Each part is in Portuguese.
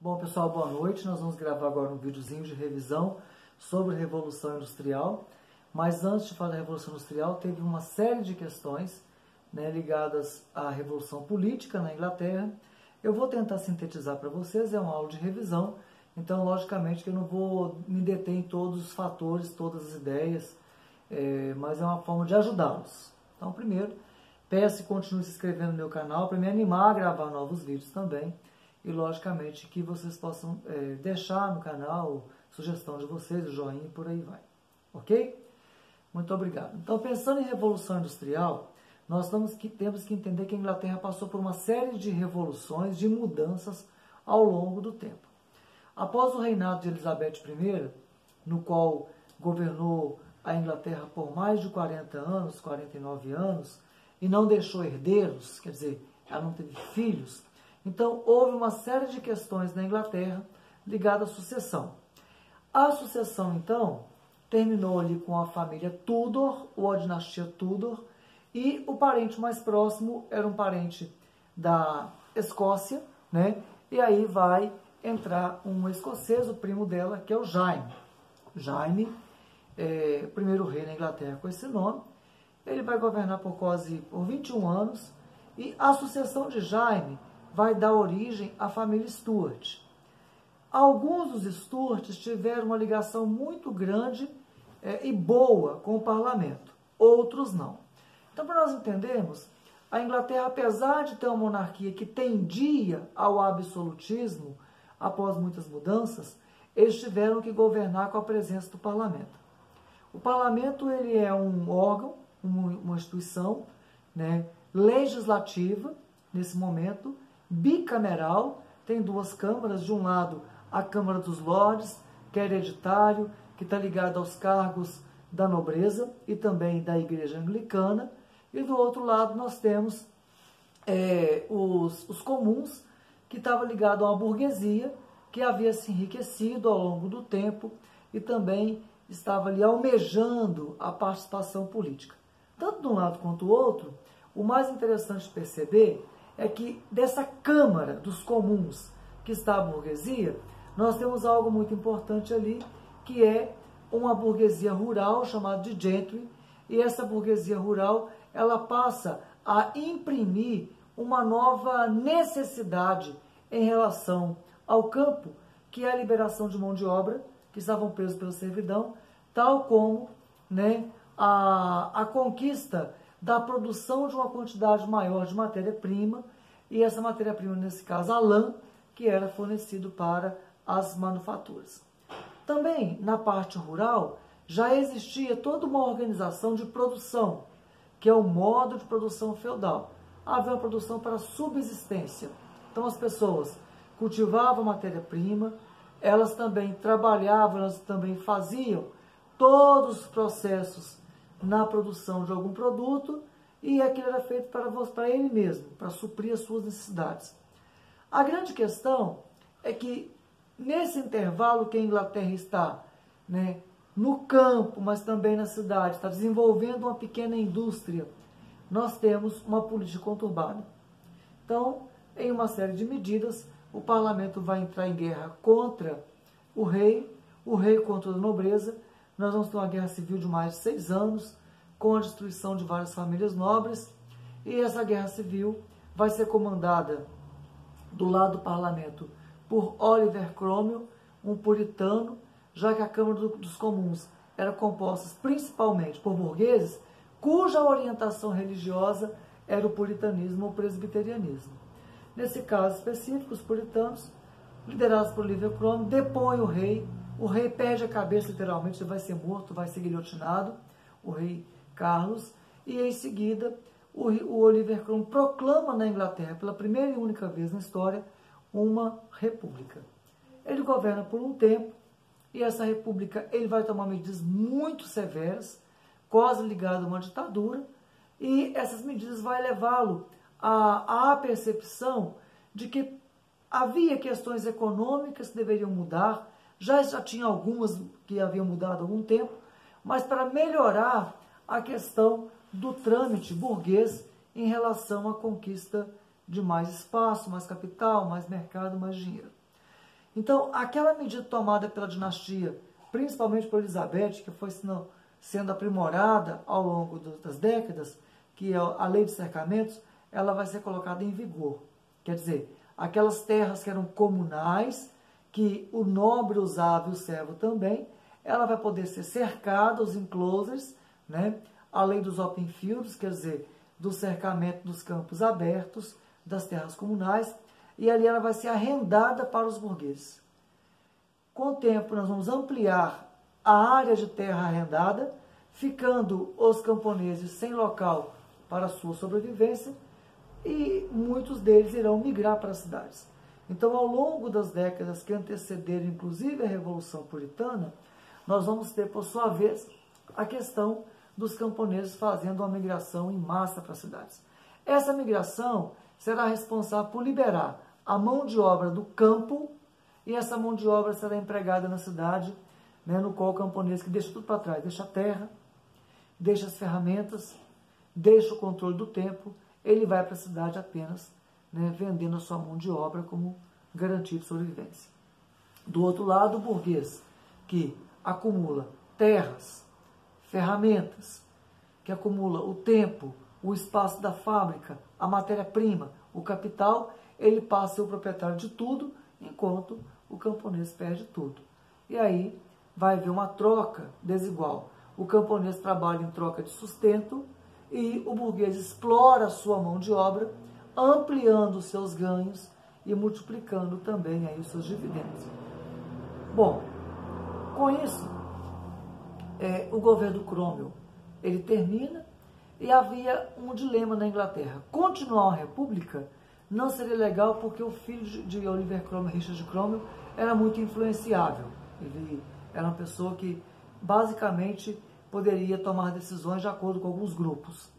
Bom, pessoal, boa noite. Nós vamos gravar agora um videozinho de revisão sobre a Revolução Industrial. Mas antes de falar da Revolução Industrial, teve uma série de questões, né, ligadas à Revolução Política na Inglaterra. Eu vou tentar sintetizar para vocês, é uma aula de revisão, então, logicamente, que eu não vou me deter em todos os fatores, todas as ideias, mas é uma forma de ajudá-los. Então, primeiro, peço que continue se inscrevendo no meu canal para me animar a gravar novos vídeos também. E, logicamente, que vocês possam deixar no canal sugestão de vocês, o joinha e por aí vai. Ok? Muito obrigado. Então, pensando em Revolução Industrial, nós temos que entender que a Inglaterra passou por uma série de revoluções, de mudanças ao longo do tempo. Após o reinado de Elizabeth I, no qual governou a Inglaterra por mais de 40 anos, 49 anos, e não deixou herdeiros, quer dizer, ela não teve filhos, então houve uma série de questões na Inglaterra ligadas à sucessão. A sucessão, então, terminou ali com a família Tudor, ou a dinastia Tudor, e o parente mais próximo era um parente da Escócia, né? E aí vai entrar um escocês, o primo dela, que é o Jaime. Jaime, primeiro rei na Inglaterra com esse nome. Ele vai governar por 21 anos, e a sucessão de Jaime vai dar origem à família Stuart. Alguns dos Stuarts tiveram uma ligação muito grande e boa com o parlamento, outros não. Então, para nós entendermos, a Inglaterra, apesar de ter uma monarquia que tendia ao absolutismo, após muitas mudanças, eles tiveram que governar com a presença do parlamento. O parlamento ele é um órgão, uma instituição, né, legislativa, nesse momento, bicameral, tem duas câmaras, de um lado a Câmara dos Lordes, que é hereditário, que está ligado aos cargos da nobreza e também da Igreja Anglicana, e do outro lado nós temos os comuns, que estava ligado a uma burguesia que havia se enriquecido ao longo do tempo e também estava ali almejando a participação política. Tanto de um lado quanto do outro, o mais interessante de perceber é que dessa Câmara dos Comuns que está a burguesia, nós temos algo muito importante ali, que é uma burguesia rural chamada de gentry, e essa burguesia rural ela passa a imprimir uma nova necessidade em relação ao campo, que é a liberação de mão de obra, que estavam presos pela servidão, tal como, né, a conquista da produção de uma quantidade maior de matéria-prima, e essa matéria-prima, nesse caso, a lã, que era fornecido para as manufaturas. Também, na parte rural, já existia toda uma organização de produção, que é o modo de produção feudal. Havia uma produção para subsistência. Então, as pessoas cultivavam matéria-prima, elas também trabalhavam, elas também faziam todos os processos na produção de algum produto, e aquilo era feito para ele mesmo, para suprir as suas necessidades. A grande questão é que, nesse intervalo que a Inglaterra está, né, no campo, mas também na cidade, está desenvolvendo uma pequena indústria, nós temos uma política conturbada. Então, em uma série de medidas, o parlamento vai entrar em guerra contra o rei contra a nobreza. Nós vamos ter uma guerra civil de mais de 6 anos, com a destruição de várias famílias nobres, e essa guerra civil vai ser comandada do lado do parlamento por Oliver Cromwell, um puritano, já que a Câmara dos Comuns era composta principalmente por burgueses, cuja orientação religiosa era o puritanismo ou presbiterianismo. Nesse caso específico, os puritanos, liderados por Oliver Cromwell, depõem o rei perde a cabeça literalmente, ele vai ser morto, vai ser guilhotinado, o rei Carlos, e em seguida o Oliver Cromwell proclama na Inglaterra, pela primeira e única vez na história, uma república. Ele governa por um tempo, e essa república ele vai tomar medidas muito severas, quase ligado a uma ditadura, e essas medidas vão levá-lo à percepção de que havia questões econômicas que deveriam mudar, já tinha algumas que haviam mudado há algum tempo, mas para melhorar a questão do trâmite burguês em relação à conquista de mais espaço, mais capital, mais mercado, mais dinheiro. Então, aquela medida tomada pela dinastia, principalmente por Elizabeth, que foi sendo aprimorada ao longo das décadas, que é a lei de cercamentos, ela vai ser colocada em vigor. Quer dizer, aquelas terras que eram comunais, que o nobre usava e o servo também, ela vai poder ser cercada, os enclosures, né? A lei dos open fields, quer dizer, do cercamento dos campos abertos, das terras comunais, e ali ela vai ser arrendada para os burgueses. Com o tempo, nós vamos ampliar a área de terra arrendada, ficando os camponeses sem local para a sua sobrevivência, e muitos deles irão migrar para as cidades. Então, ao longo das décadas que antecederam, inclusive, a Revolução Puritana, nós vamos ter, por sua vez, a questão dos camponeses fazendo uma migração em massa para as cidades. Essa migração será responsável por liberar a mão de obra do campo, e essa mão de obra será empregada na cidade, né, no qual o camponês que deixa tudo para trás, deixa a terra, deixa as ferramentas, deixa o controle do tempo, ele vai para a cidade apenas, né, vendendo a sua mão de obra como garantia de sobrevivência. Do outro lado, o burguês, que acumula terras, ferramentas, que acumula o tempo, o espaço da fábrica, a matéria-prima, o capital, ele passa a ser o proprietário de tudo, enquanto o camponês perde tudo. E aí vai haver uma troca desigual. O camponês trabalha em troca de sustento e o burguês explora a sua mão de obra, ampliando os seus ganhos e multiplicando também aí os seus dividendos. Bom, com isso, o governo Cromwell, ele termina, e havia um dilema na Inglaterra. Continuar uma república não seria legal porque o filho de Oliver Cromwell, Richard Cromwell, era muito influenciável. Ele era uma pessoa que basicamente poderia tomar decisões de acordo com alguns grupos.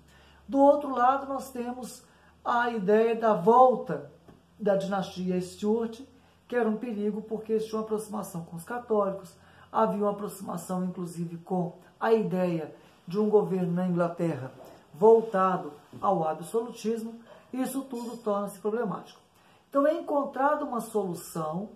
Do outro lado, nós temos a ideia da volta da dinastia Stuart, que era um perigo porque eles tinham uma aproximação com os católicos, havia uma aproximação inclusive com a ideia de um governo na Inglaterra voltado ao absolutismo. Isso tudo torna-se problemático. Então é encontrada uma solução,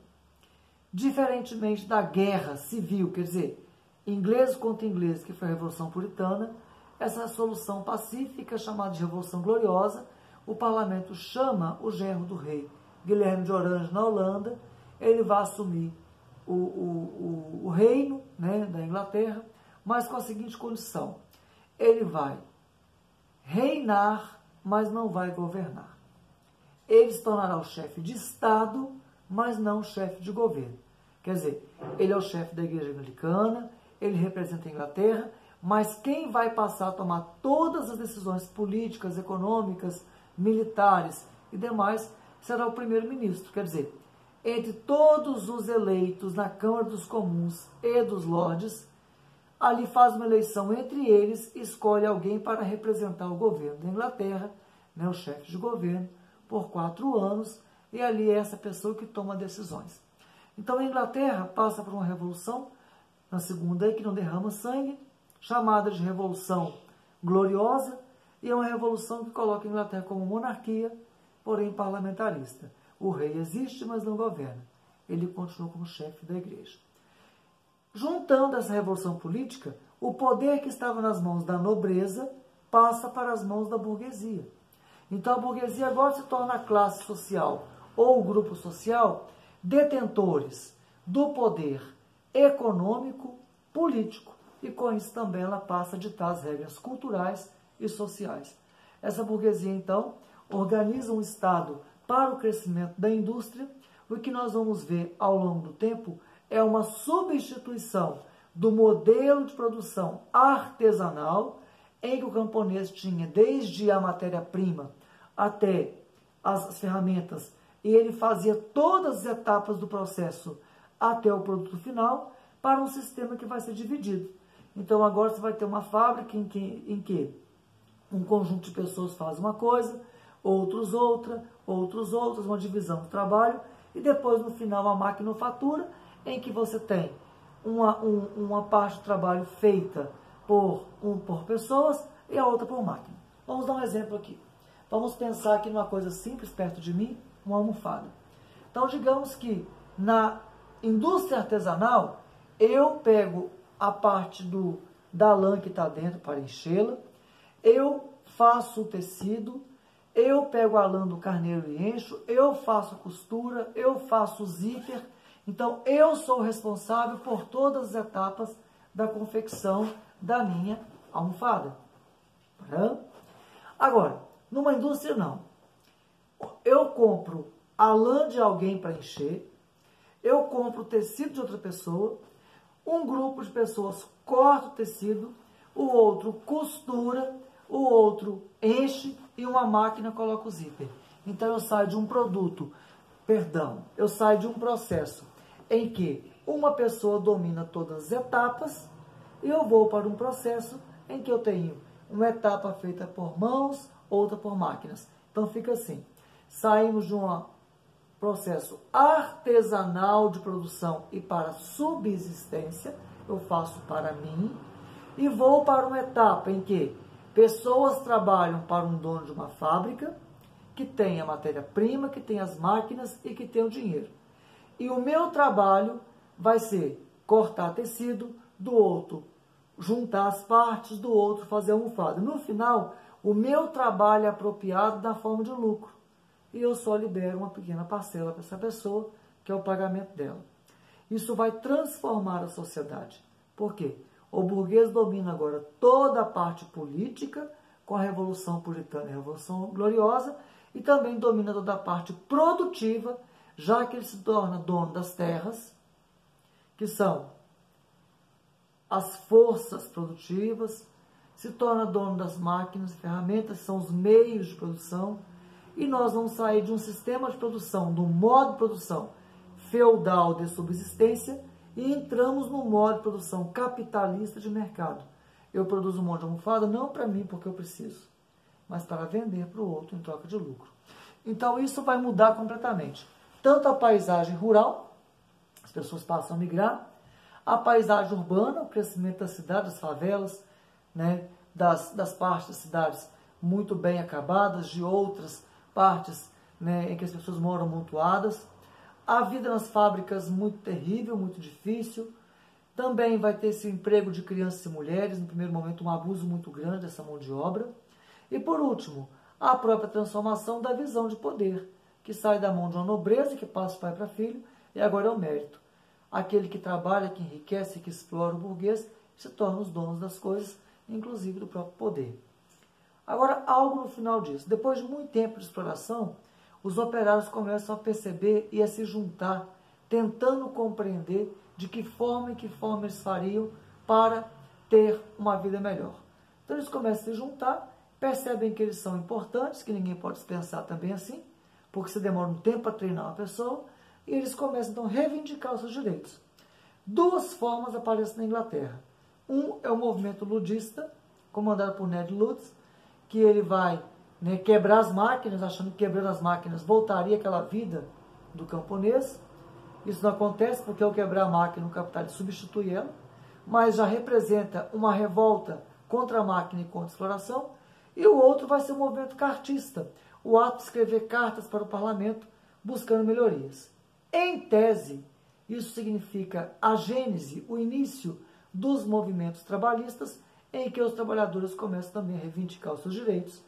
diferentemente da guerra civil, quer dizer, ingleses contra ingleses, que foi a Revolução Puritana, essa solução pacífica, chamada de Revolução Gloriosa. O parlamento chama o genro do rei, Guilherme de Orange, na Holanda, ele vai assumir o reino, né, da Inglaterra, mas com a seguinte condição: ele vai reinar, mas não vai governar. Ele se tornará o chefe de Estado, mas não o chefe de governo. Quer dizer, ele é o chefe da Igreja Anglicana, ele representa a Inglaterra, mas quem vai passar a tomar todas as decisões políticas, econômicas, militares e demais será o primeiro-ministro. Quer dizer, entre todos os eleitos na Câmara dos Comuns e dos Lordes, ali faz uma eleição entre eles, escolhe alguém para representar o governo da Inglaterra, né, o chefe de governo, por 4 anos, e ali é essa pessoa que toma decisões. Então a Inglaterra passa por uma revolução, na segunda aí, que não derrama sangue, chamada de Revolução Gloriosa, e é uma revolução que coloca a Inglaterra como monarquia, porém parlamentarista. O rei existe, mas não governa. Ele continua como chefe da igreja. Juntando essa revolução política, o poder que estava nas mãos da nobreza passa para as mãos da burguesia. Então a burguesia agora se torna a classe social ou o grupo social detentores do poder econômico, político, e com isso também ela passa a ditar as regras culturais e sociais. Essa burguesia, então, organiza um Estado para o crescimento da indústria. O que nós vamos ver ao longo do tempo é uma substituição do modelo de produção artesanal, em que o camponês tinha desde a matéria-prima até as ferramentas, e ele fazia todas as etapas do processo até o produto final, para um sistema que vai ser dividido. Então agora você vai ter uma fábrica em que um conjunto de pessoas faz uma coisa, outros outra, outros outras, uma divisão do trabalho, e depois no final a maquinofatura, em que você tem uma parte do trabalho feita por pessoas e a outra por máquina. Vamos dar um exemplo aqui. Vamos pensar aqui numa coisa simples perto de mim, uma almofada. Então digamos que na indústria artesanal, eu pego a parte da lã que está dentro para enchê-la, eu faço o tecido, eu pego a lã do carneiro e encho, eu faço costura, eu faço o zíper. Então, eu sou responsável por todas as etapas da confecção da minha almofada. Agora, numa indústria não. Eu compro a lã de alguém para encher, eu compro o tecido de outra pessoa, um grupo de pessoas corta o tecido, o outro costura, o outro enche e uma máquina coloca o zíper. Então eu saio de um eu saio de um processo em que uma pessoa domina todas as etapas e eu vou para um processo em que eu tenho uma etapa feita por mãos, outra por máquinas. Então fica assim, saímos de um processo artesanal de produção e para subsistência, eu faço para mim, e vou para uma etapa em que pessoas trabalham para um dono de uma fábrica, que tem a matéria-prima, que tem as máquinas e que tem o dinheiro. E o meu trabalho vai ser cortar tecido, do outro juntar as partes, do outro fazer a almofada. No final, o meu trabalho é apropriado da forma de lucro. E eu só libero uma pequena parcela para essa pessoa, que é o pagamento dela. Isso vai transformar a sociedade. Por quê? O burguês domina agora toda a parte política, com a Revolução Puritana e a Revolução Gloriosa, e também domina toda a parte produtiva, já que ele se torna dono das terras, que são as forças produtivas, se torna dono das máquinas e ferramentas, que são os meios de produção, e nós vamos sair de um sistema de produção, do modo de produção feudal de subsistência, e entramos no modo de produção capitalista de mercado. Eu produzo um monte de almofada, não para mim, porque eu preciso, mas para vender para o outro em troca de lucro. Então isso vai mudar completamente. Tanto a paisagem rural, as pessoas passam a migrar, a paisagem urbana, o crescimento das cidades, das favelas, né, das partes das cidades muito bem acabadas, de outras partes, né, em que as pessoas moram amontoadas. A vida nas fábricas muito terrível, muito difícil. Também vai ter esse emprego de crianças e mulheres, no primeiro momento um abuso muito grande dessa mão de obra. E por último, a própria transformação da visão de poder, que sai da mão de uma nobreza, que passa de pai para filho, e agora é o mérito. Aquele que trabalha, que enriquece, que explora o burguês, se torna os donos das coisas, inclusive do próprio poder. Agora, algo no final disso. Depois de muito tempo de exploração, os operários começam a perceber e a se juntar, tentando compreender de que forma eles fariam para ter uma vida melhor. Então eles começam a se juntar, percebem que eles são importantes, que ninguém pode dispensar também assim, porque você demora um tempo para treinar uma pessoa, e eles começam então a reivindicar os seus direitos. Duas formas aparecem na Inglaterra. Um é o movimento ludista, comandado por Ned Ludd's, que ele vai, né, quebrar as máquinas, achando que quebrando as máquinas voltaria aquela vida do camponês. Isso não acontece porque ao quebrar a máquina o capitalista substitui ela, mas já representa uma revolta contra a máquina e contra a exploração. E o outro vai ser o movimento cartista, o ato de escrever cartas para o parlamento buscando melhorias. Em tese, isso significa a gênese, o início dos movimentos trabalhistas, em que os trabalhadores começam também a reivindicar os seus direitos,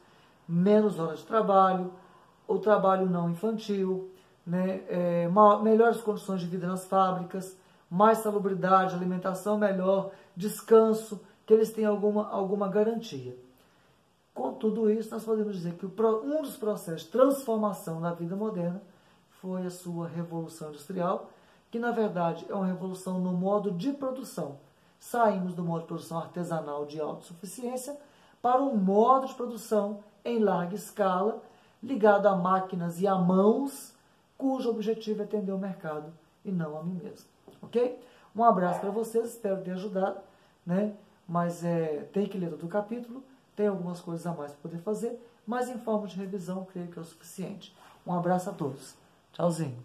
menos horas de trabalho, o trabalho não infantil, né, melhores condições de vida nas fábricas, mais salubridade, alimentação melhor, descanso, que eles tenham alguma garantia. Com tudo isso, nós podemos dizer que um dos processos de transformação da vida moderna foi a sua Revolução Industrial, que na verdade é uma revolução no modo de produção. Saímos do modo de produção artesanal de autossuficiência para um modo de produção em larga escala, ligado a máquinas e a mãos, cujo objetivo é atender o mercado e não a mim mesmo. Ok? Um abraço para vocês, espero ter ajudado, né? Mas tem que ler todo o capítulo, tem algumas coisas a mais para poder fazer, mas em forma de revisão, creio que é o suficiente. Um abraço a todos. Tchauzinho.